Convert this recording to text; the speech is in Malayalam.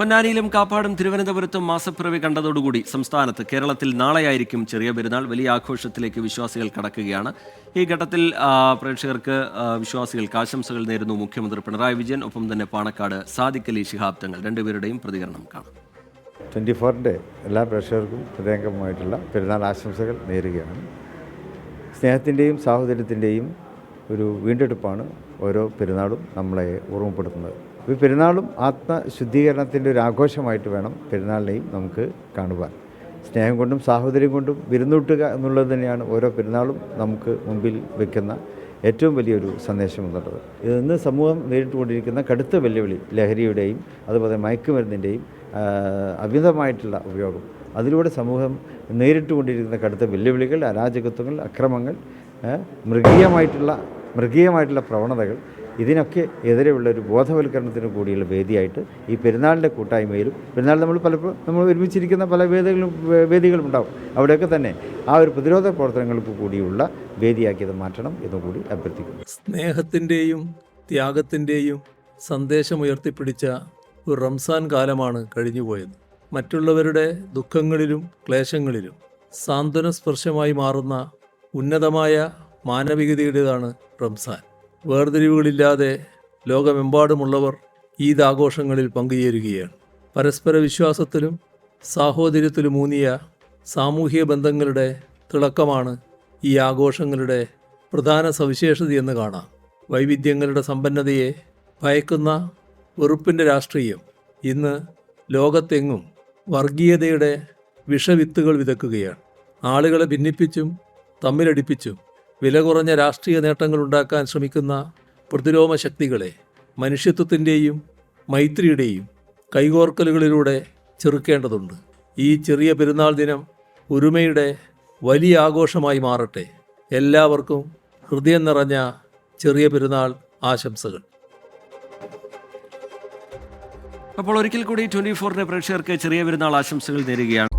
പൊന്നാനിയിലും കാപ്പാടും തിരുവനന്തപുരത്തും മാസപ്പിറവി കണ്ടതോടുകൂടി സംസ്ഥാനത്ത് കേരളത്തിൽ നാളെയായിരിക്കും ചെറിയ പെരുന്നാൾ. വലിയ ആഘോഷത്തിലേക്ക് വിശ്വാസികൾ കടക്കുകയാണ്. ഈ ഘട്ടത്തിൽ പ്രേക്ഷകർക്ക് വിശ്വാസികൾക്ക് ആശംസകൾ നേരുന്നു മുഖ്യമന്ത്രി പിണറായി വിജയൻ. ഒപ്പം തന്നെ പാണക്കാട് സാദിഖ് അലി ശിഹാബ് തങ്ങൾ. രണ്ടുപേരുടെയും പ്രതികരണം കാണാം. 24-ൻ്റെ എല്ലാ പ്രേക്ഷകർക്കും ഹൃദയംഗമമായിട്ടുള്ള പെരുന്നാൾ ആശംസകൾ നേരുകയാണ്. സ്നേഹത്തിൻ്റെയും സാഹോദര്യത്തിൻ്റെയും ഒരു വീണ്ടെടുപ്പാണ് ഓരോ പെരുന്നാളും നമ്മളെ ഓർമ്മപ്പെടുത്തുന്നത്. ഈ പെരുന്നാളും ആത്മശുദ്ധീകരണത്തിൻ്റെ ഒരു ആഘോഷമായിട്ട് വേണം പെരുന്നാളിനെയും നമുക്ക് കാണുവാൻ. സ്നേഹം കൊണ്ടും സാഹോദര്യം കൊണ്ടും വിരുന്നൂട്ടുക എന്നുള്ളത് തന്നെയാണ് ഓരോ പെരുന്നാളും നമുക്ക് മുമ്പിൽ വയ്ക്കുന്ന ഏറ്റവും വലിയൊരു സന്ദേശം എന്നുള്ളത്. ഇന്ന് സമൂഹം നേരിട്ടുകൊണ്ടിരിക്കുന്ന കടുത്ത വെല്ലുവിളി ലഹരിയുടെയും അതുപോലെ മയക്കുമരുന്നിൻ്റെയും അമിതമായിട്ടുള്ള ഉപയോഗം, അതിലൂടെ സമൂഹം നേരിട്ടുകൊണ്ടിരിക്കുന്ന കടുത്ത വെല്ലുവിളികൾ, അരാജകത്വങ്ങൾ, അക്രമങ്ങൾ, മൃഗീയമായിട്ടുള്ള പ്രവണതകൾ, ഇതിനൊക്കെ എതിരെയുള്ള ഒരു ബോധവൽക്കരണത്തിന് കൂടിയുള്ള വേദിയായിട്ട് ഈ പെരുന്നാളിൻ്റെ കൂട്ടായ്മയിലും, പെരുന്നാൾ നമ്മൾ ഒരുമിച്ചിരിക്കുന്ന പല വേദികളും ഉണ്ടാവും, അവിടെയൊക്കെ തന്നെ ആ ഒരു പ്രതിരോധ പ്രവർത്തനങ്ങൾക്ക് കൂടിയുള്ള വേദിയാക്കിയത് മാറ്റണം എന്നുകൂടി അഭ്യർത്ഥിക്കുന്നു. സ്നേഹത്തിൻ്റെയും ത്യാഗത്തിൻ്റെയും സന്ദേശമുയർത്തിപ്പിടിച്ച ഒരു റംസാൻ കാലമാണ് കഴിഞ്ഞുപോയത്. മറ്റുള്ളവരുടെ ദുഃഖങ്ങളിലും ക്ലേശങ്ങളിലും സാന്ത്വന സ്പർശമായി മാറുന്ന ഉന്നതമായ മാനവികതയുടേതാണ് റംസാൻ. വേർതിരിവുകളില്ലാതെ ലോകമെമ്പാടുമുള്ളവർ ഈദ് ആഘോഷങ്ങളിൽ പങ്കുചേരുകയാണ്. പരസ്പര വിശ്വാസത്തിലും സാഹോദര്യത്തിലുമൂന്നിയ സാമൂഹിക ബന്ധങ്ങളുടെ തിളക്കമാണ് ഈ ആഘോഷങ്ങളുടെ പ്രധാന സവിശേഷതയെന്ന് കാണാം. വൈവിധ്യങ്ങളുടെ സമ്പന്നതയെ ഭയക്കുന്ന വെറുപ്പിൻ്റെ രാഷ്ട്രീയം ഇന്ന് ലോകത്തെങ്ങും വർഗീയതയുടെ വിഷവിത്തുകൾ വിതക്കുകയാണ്. ആളുകളെ ഭിന്നിപ്പിച്ചും തമ്മിലടിപ്പിച്ചും വില കുറഞ്ഞ രാഷ്ട്രീയ നേട്ടങ്ങളുണ്ടാക്കാൻ ശ്രമിക്കുന്ന പ്രതിലോമ ശക്തികളെ മനുഷ്യത്വത്തിൻ്റെയും മൈത്രിയുടെയും കൈകോർക്കലുകളിലൂടെ ചെറുക്കേണ്ടതുണ്ട്. ഈ ചെറിയ പെരുന്നാൾ ദിനം ഒരുമയുടെ വലിയ ആഘോഷമായി മാറട്ടെ. എല്ലാവർക്കും ഹൃദയം നിറഞ്ഞ ചെറിയ പെരുന്നാൾ ആശംസകൾ. അപ്പോൾ ഒരിക്കൽ കൂടി 24-ന്റെ പ്രേക്ഷകർക്ക് ചെറിയ പെരുന്നാൾ ആശംസകൾ നേരുകയാണ്.